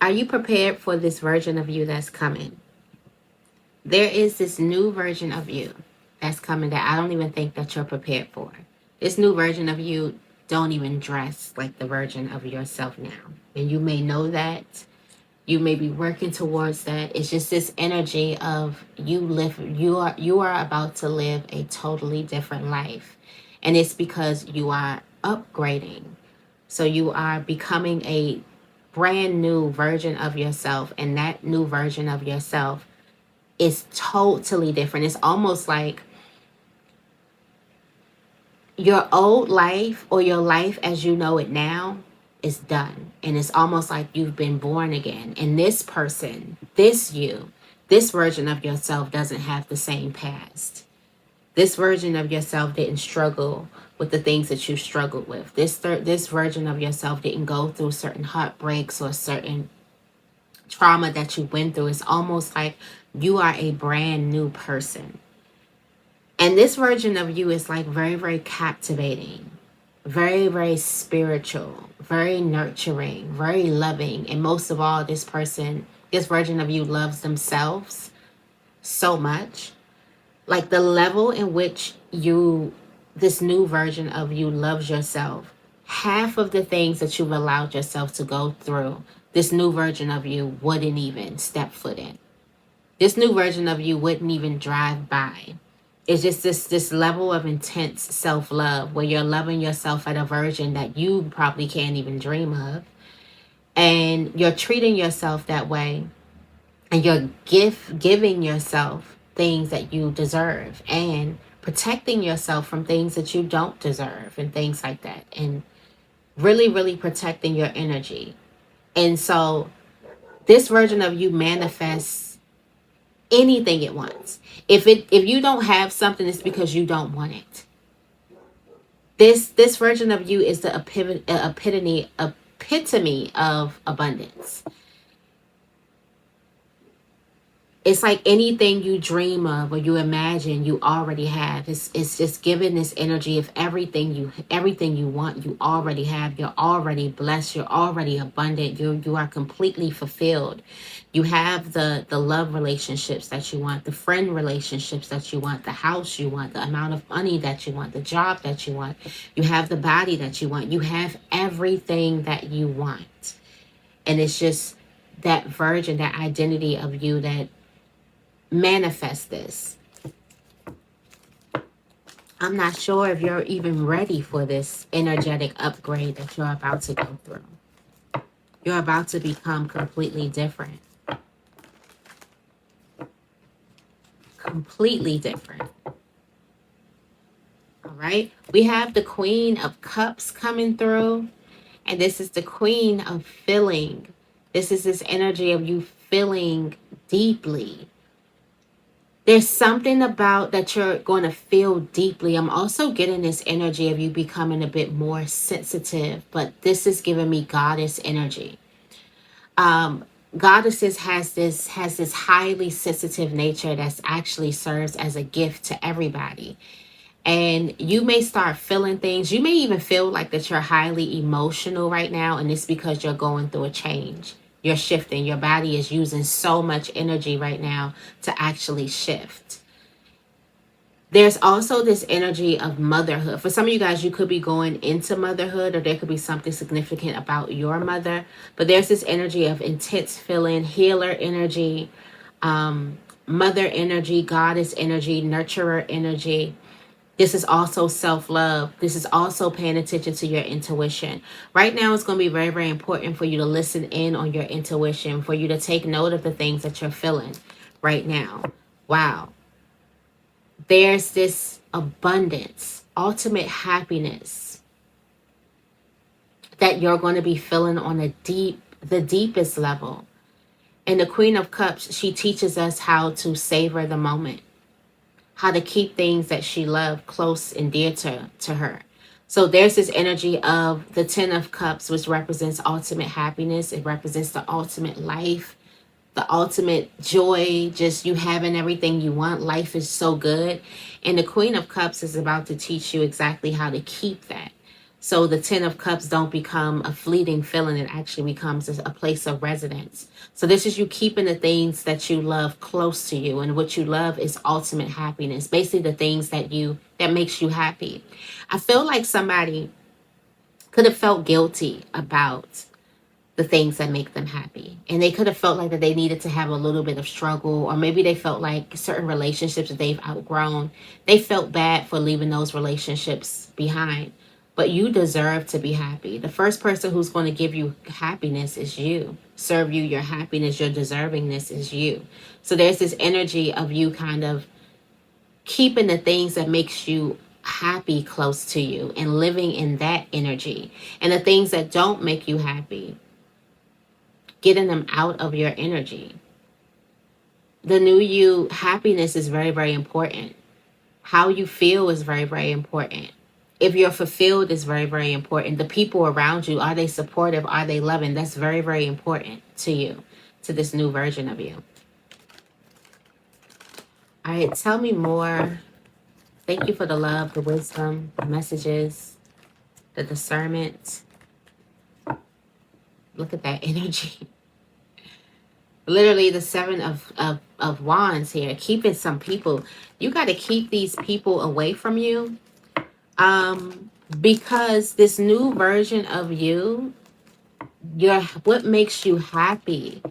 Are you prepared for this version of you that's coming? There is this new version of you that's coming that I don't even think that you're prepared for. This new version of you don't even dress like the version of yourself now. And you may know that. You may be working towards that. It's just this energy of you are about to live a totally different life. And it's because you are upgrading. So you are becoming a brand new version of yourself, and that new version of yourself is totally different. It's almost like your old life or your life as you know it now is done. And it's almost like you've been born again. And this person, this you, this version of yourself doesn't have the same past. This version of yourself didn't struggle with the things that you struggled with. This version of yourself didn't go through certain heartbreaks or certain trauma that you went through. It's almost like you are a brand new person. And this version of you is like very, very captivating, very, very spiritual, very nurturing, very loving. And most of all, this version of you loves themselves so much. Like the level in which this new version of you loves yourself, half of the things that you've allowed yourself to go through, this new version of you wouldn't even step foot in. This new version of you wouldn't even drive by. It's just this level of intense self-love where you're loving yourself at a version that you probably can't even dream of. And you're treating yourself that way. And you're giving yourself things that you deserve and protecting yourself from things that you don't deserve and things like that. And really, really protecting your energy. And so this version of you manifests anything it wants. If you don't have something, it's because you don't want it. This version of you is the epitome of abundance. It's like anything you dream of or you imagine, you already have. It's just giving this energy of everything you want, you already have. You're already blessed. You're already abundant. You are completely fulfilled. You have the love relationships that you want, the friend relationships that you want, the house you want, the amount of money that you want, the job that you want. You have the body that you want. You have everything that you want. And it's just that version, that identity of you that manifest this. I'm not sure if you're even ready for this energetic upgrade that you're about to go through. You're about to become completely different. Completely different. All right. We have the Queen of Cups coming through. And this is the Queen of feeling. This is this energy of you feeling deeply. There's something about that you're going to feel deeply. I'm also getting this energy of you becoming a bit more sensitive, but this is giving me goddess energy. Goddesses has this highly sensitive nature that's actually serves as a gift to everybody. And you may start feeling things. You may even feel like that you're highly emotional right now, and it's because you're going through a change. You're shifting. Your body is using so much energy right now to actually shift. There's also this energy of motherhood. For some of you guys, you could be going into motherhood, or there could be something significant about your mother. But there's this energy of intense feeling, healer energy, mother energy, goddess energy, nurturer energy. This is also self-love. This is also paying attention to your intuition. Right now, it's going to be very, very important for you to listen in on your intuition, for you to take note of the things that you're feeling right now. Wow. There's this abundance, ultimate happiness that you're going to be feeling on the deepest level. And the Queen of Cups, she teaches us how to savor the moment, how to keep things that she loved close and dear to her. So there's this energy of the Ten of Cups, which represents ultimate happiness. It represents the ultimate life, the ultimate joy, just you having everything you want. Life is so good. And the Queen of Cups is about to teach you exactly how to keep that. So the 10 of Cups don't become a fleeting feeling. It actually becomes a place of residence. So this is you keeping the things that you love close to you. And what you love is ultimate happiness. Basically the things that makes you happy. I feel like somebody could have felt guilty about the things that make them happy. And they could have felt like that they needed to have a little bit of struggle, or maybe they felt like certain relationships that they've outgrown, they felt bad for leaving those relationships behind. But you deserve to be happy. The first person who's going to give you happiness is you. Serve you your happiness, your deservingness is you. So there's this energy of you kind of keeping the things that makes you happy close to you and living in that energy. And the things that don't make you happy, getting them out of your energy. The new you, happiness is very, very important. How you feel is very, very important. If you're fulfilled is very, very important. The people around you, are they supportive? Are they loving? That's very, very important to you, to this new version of you. All right, tell me more. Thank you for the love, the wisdom, the messages, the discernment. Look at that energy. Literally the 7 of wands here, keeping some people. You got to keep these people away from you, because this new version of you, what makes you happy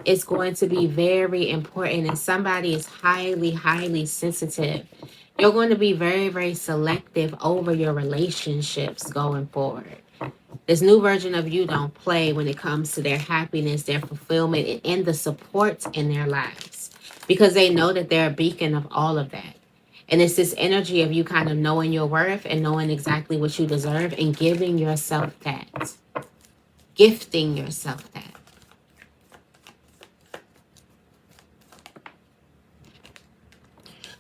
is going to be very important. And somebody is highly, highly sensitive. You're going to be very, very selective over your relationships going forward. This new version of you don't play when it comes to their happiness, their fulfillment, and the support in their lives, because they know that they're a beacon of all of that. And it's this energy of you kind of knowing your worth and knowing exactly what you deserve and giving yourself that. Gifting yourself that.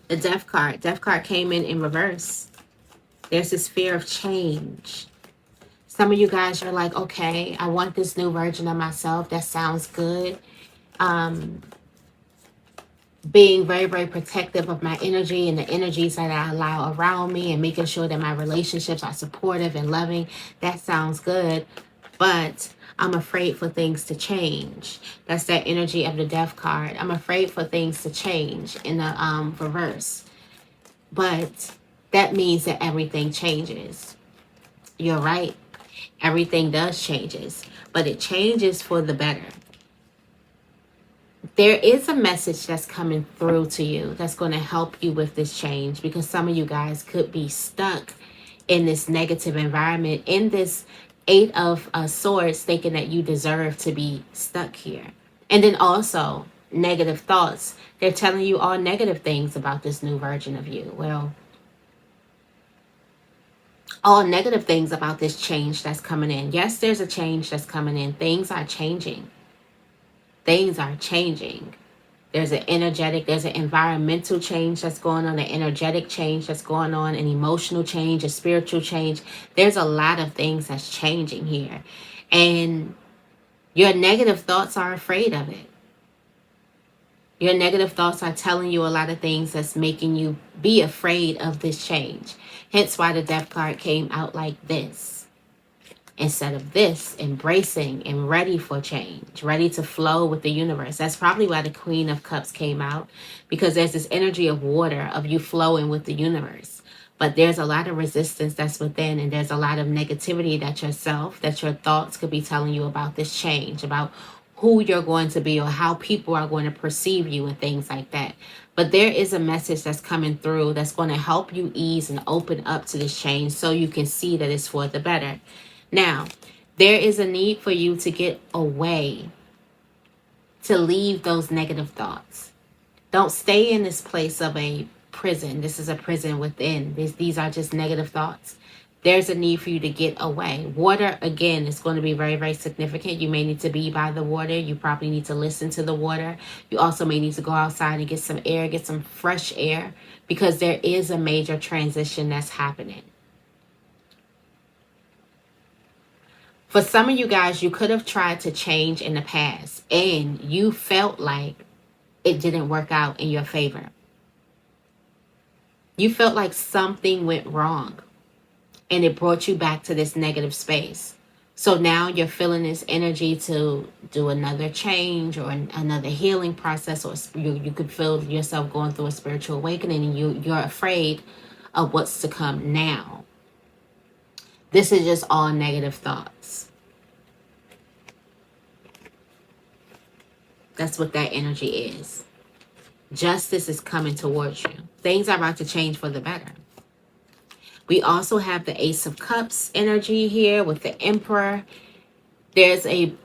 The Death card. Death card came in reverse. There's this fear of change. Some of you guys are like, okay, I want this new version of myself. That sounds good. Being very, very protective of my energy and the energies that I allow around me, and making sure that my relationships are supportive and loving. That sounds good. But I'm afraid for things to change. That's that energy of the Death card. I'm afraid for things to change in the reverse. But that means that everything changes. You're right. Everything does changes, but it changes for the better. There is a message that's coming through to you that's going to help you with this change, because some of you guys could be stuck in this negative environment, in this 8 of Swords, thinking that you deserve to be stuck here. And then also negative thoughts. They're telling you all negative things about this new version of you. Well, all negative things about this change that's coming in. Yes, there's a change that's coming in. Things are changing. Things are changing. There's an energetic, there's an environmental change that's going on, an energetic change that's going on, an emotional change, a spiritual change. There's a lot of things that's changing here. And your negative thoughts are afraid of it. Your negative thoughts are telling you a lot of things that's making you be afraid of this change. Hence why the Death card came out like this. Instead of this, embracing and ready for change, ready to flow with the universe. That's probably why the Queen of Cups came out, because there's this energy of water, of you flowing with the universe. But there's a lot of resistance that's within, and there's a lot of negativity that your thoughts could be telling you about this change, about who you're going to be or how people are going to perceive you and things like that. But there is a message that's coming through that's going to help you ease and open up to this change, so you can see that it's for the better. Now, there is a need for you to get away, to leave those negative thoughts. Don't stay in this place of a prison. This is a prison within. These are just negative thoughts. There's a need for you to get away. Water, again, is going to be very, very significant. You may need to be by the water. You probably need to listen to the water. You also may need to go outside and get some air, get some fresh air, because there is a major transition that's happening. For some of you guys, you could have tried to change in the past and you felt like it didn't work out in your favor. You felt like something went wrong. and it brought you back to this negative space. So now you're feeling this energy to do another change or another healing process, or you could feel yourself going through a spiritual awakening, and you're afraid of what's to come now. This is just all negative thoughts. That's what that energy is. Justice is coming towards you. Things are about to change for the better. We also have the Ace of Cups energy here with the Emperor. There's a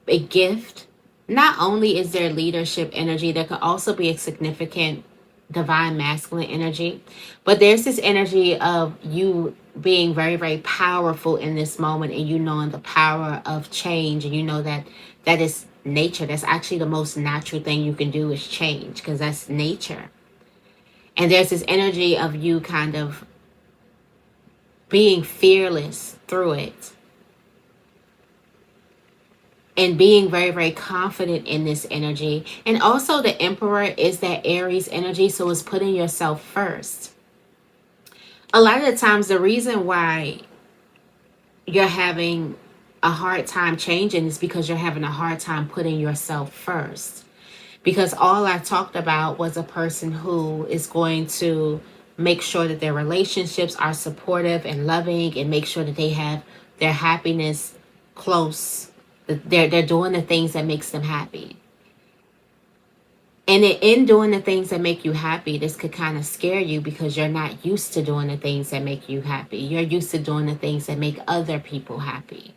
gift. Not only is there leadership energy, there could also be a significant divine masculine energy. But there's this energy of you being very, very powerful in this moment, and you knowing the power of change. And you know that that is nature. That's actually the most natural thing you can do is change, because that's nature. And there's this energy of you kind of being fearless through it, and being very, very confident in this energy. And also the Emperor is that Aries energy, so it's putting yourself first. A lot of the times, the reason why you're having a hard time changing is because you're having a hard time putting yourself first. Because all I talked about was a person who is going to make sure that their relationships are supportive and loving, and make sure that they have their happiness close. They're doing the things that makes them happy. And in doing the things that make you happy, this could kind of scare you, because you're not used to doing the things that make you happy. You're used to doing the things that make other people happy.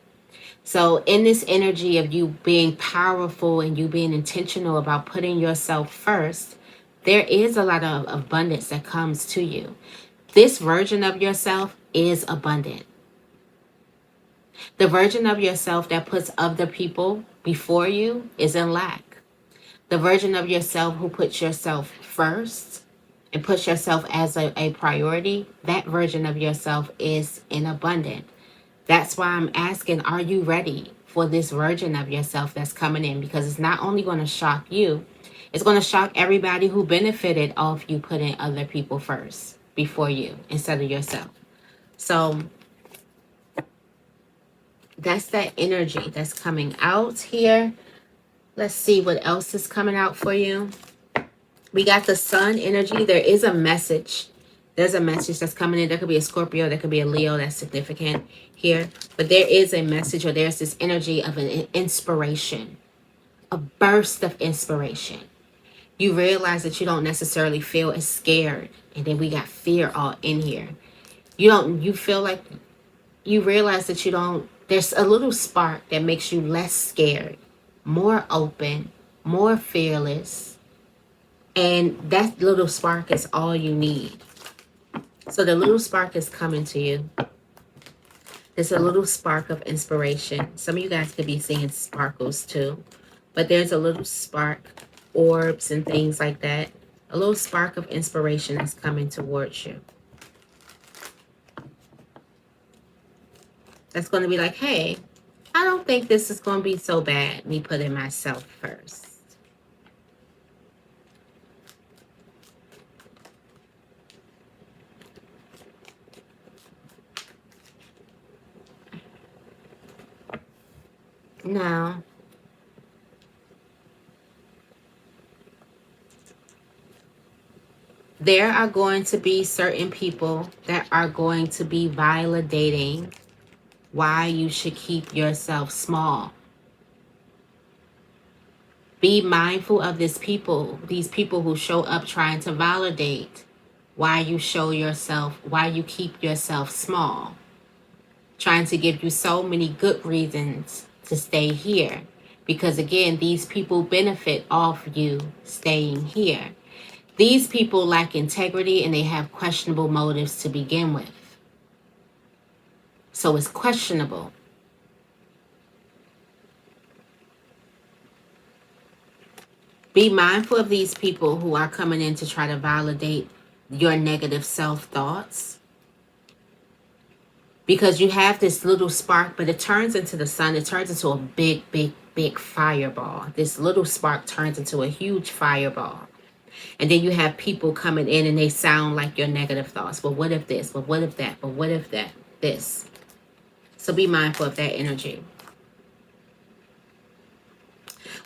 So in this energy of you being powerful and you being intentional about putting yourself first, there is a lot of abundance that comes to you. This version of yourself is abundant. The version of yourself that puts other people before you is in lack. The version of yourself who puts yourself first and puts yourself as a priority, that version of yourself is in abundance. That's why I'm asking, are you ready for this version of yourself that's coming in? Because it's not only going to shock you, it's going to shock everybody who benefited off you putting other people first before you instead of yourself. So that's that energy that's coming out here. Let's see what else is coming out for you. We got the Sun energy. There is a message. There's a message that's coming in. There could be a Scorpio. There could be a Leo. That's significant here. But there is a message, or there's this energy of an inspiration. A burst of inspiration. You realize that you don't necessarily feel as scared. And then we got fear all in here. You feel like you realize that you don't, there's a little spark that makes you less scared, more open, more fearless. And that little spark is all you need. So the little spark is coming to you. There's a little spark of inspiration. Some of you guys could be seeing sparkles too. But there's a little spark, orbs and things like that. A little spark of inspiration that's coming towards you. That's going to be like, hey, I don't think this is going to be so bad, me putting myself first. Now, there are going to be certain people that are going to be validating why you should keep yourself small. Be mindful of these people who show up trying to validate why you why you keep yourself small. Trying to give you so many good reasons to stay here. Because again, these people benefit off you staying here. These people lack integrity and they have questionable motives to begin with. So it's questionable. Be mindful of these people who are coming in to try to validate your negative self-thoughts. Because you have this little spark, but it turns into the sun. It turns into a big, big, big fireball. This little spark turns into a huge fireball. And then you have people coming in and they sound like your negative thoughts. But what if this? But what if that? But what if that? this. So be mindful of that energy.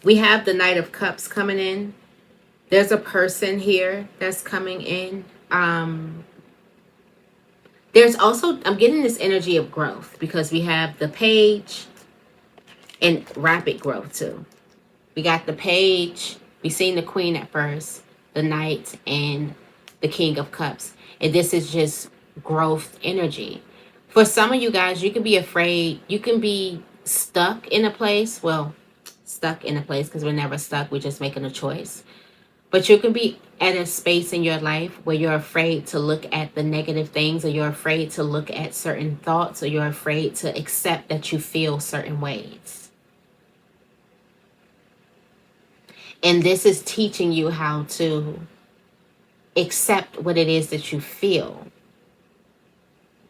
We have the Knight of Cups coming in. There's a person here that's coming in. There's also, I'm getting this energy of growth because we have the Page and rapid growth too. We got the Page. We seen the Queen at first, the Knight, and the King of Cups. And this is just growth energy. For some of you guys, you can be afraid. You can be stuck in a place. Well, stuck in a place because we're never stuck. We're just making a choice. But you can be at a space in your life where you're afraid to look at the negative things, or you're afraid to look at certain thoughts, or you're afraid to accept that you feel certain ways. And this is teaching you how to accept what it is that you feel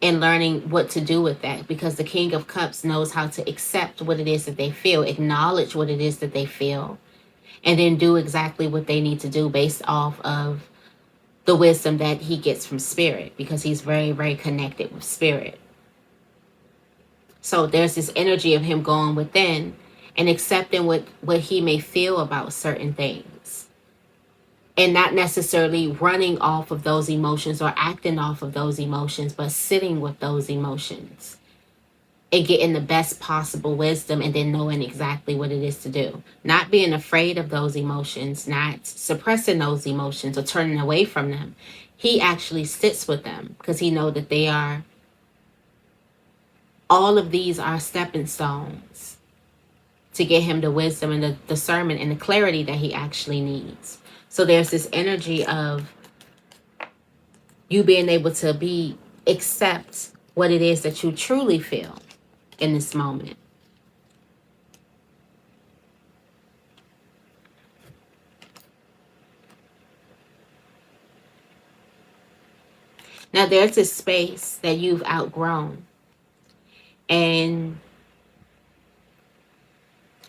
and learning what to do with that, because the King of Cups knows how to accept what it is that they feel, acknowledge what it is that they feel, and then do exactly what they need to do based off of the wisdom that he gets from Spirit, because he's very, very connected with Spirit. So there's this energy of him going within and accepting what he may feel about certain things, and not necessarily running off of those emotions or acting off of those emotions, but sitting with those emotions and getting the best possible wisdom, and then knowing exactly what it is to do. Not being afraid of those emotions, not suppressing those emotions or turning away from them. He actually sits with them because he knows that they are, all of these are stepping stones to get him the wisdom and the discernment and the clarity that he actually needs. So there's this energy of you being able to accept what it is that you truly feel in this moment. Now there's this space that you've outgrown, and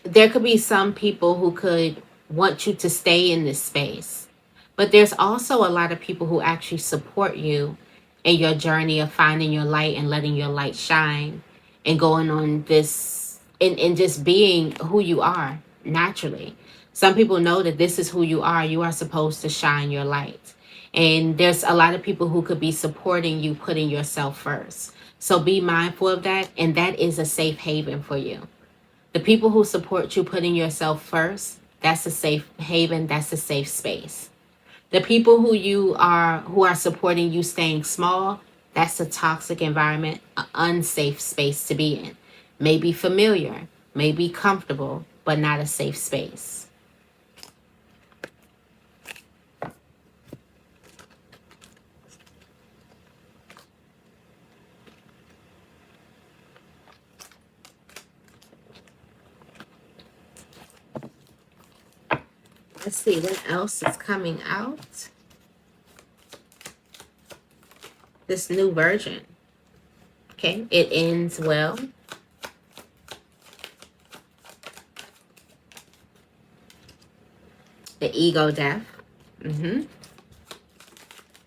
there could be some people who could want you to stay in this space, but there's also a lot of people who actually support you in your journey of finding your light and letting your light shine and going on this and just being who you are naturally. Some people know that this is who you are. You are supposed to shine your light. And there's a lot of people who could be supporting you, putting yourself first. So be mindful of that. And that is a safe haven for you. The people who support you putting yourself first, that's a safe haven. That's a safe space. The people who are supporting you staying small, that's a toxic environment, an unsafe space to be in. Maybe familiar, maybe comfortable, but not a safe space. Let's see what else is coming out. This new version. Okay, it ends well. The ego death.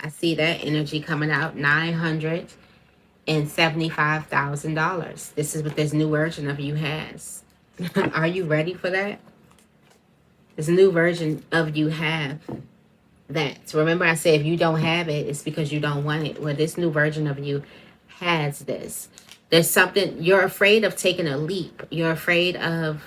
I see that energy coming out. $975,000. This is what this new version of you has. Are you ready for that? This new version of you have that. So remember I said if you don't have it, it's because you don't want it. Well, this new version of you has this. There's something, you're afraid of taking a leap. You're afraid of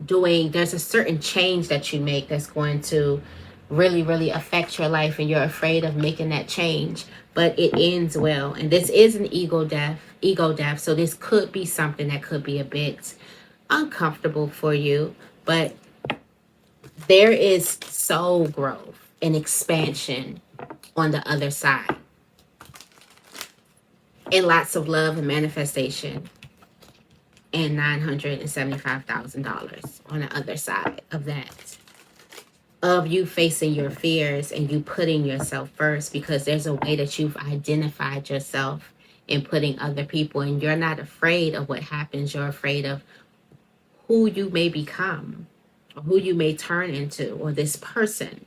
there's a certain change that you make that's going to really, really affect your life, and you're afraid of making that change, but it ends well. And this is an ego death. So this could be something that could be a bit uncomfortable for you, but there is soul growth and expansion on the other side, and lots of love and manifestation, and $975,000 on the other side of that, of you facing your fears and you putting yourself first, because there's a way that you've identified yourself in putting other people, and you're not afraid of what happens. You're afraid of who you may become, or who you may turn into, or this person.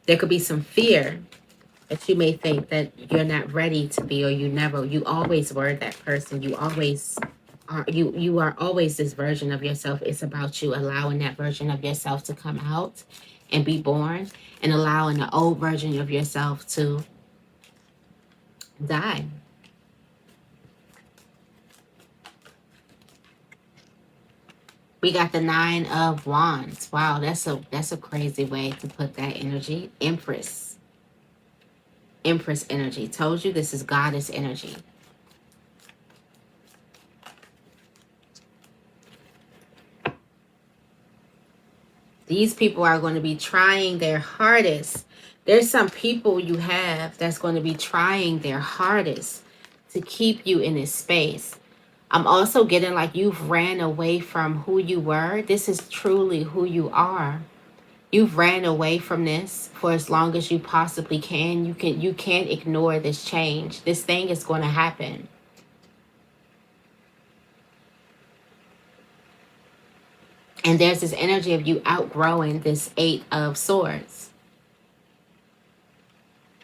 There could be some fear But you may think that you're not ready to be, or you always were that person. You are always this version of yourself. It's about you allowing that version of yourself to come out and be born, and allowing the old version of yourself to die. We got the 9 of Wands. Wow, that's a crazy way to put that energy. Empress energy. Told you this is goddess energy. These people are going to be trying their hardest. There's some people you have that's going to be trying their hardest to keep you in this space. I'm also getting like you've ran away from who you were. This is truly who you are. You've ran away from this for as long as you possibly can. You can't ignore this change. This thing is going to happen. And there's this energy of you outgrowing this 8 of Swords.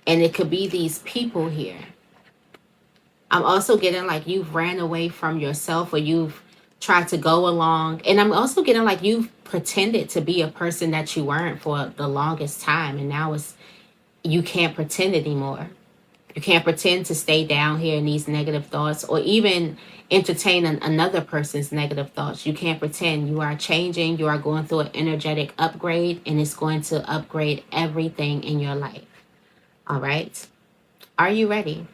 And it could be these people here. I'm also getting like you've ran away from yourself, or you've tried to go along. And I'm also getting like you've pretended to be a person that you weren't for the longest time. And now you can't pretend anymore. You can't pretend to stay down here in these negative thoughts, or even entertain another person's negative thoughts. You can't pretend. You are changing. You are going through an energetic upgrade, and it's going to upgrade everything in your life. All right. Are you ready?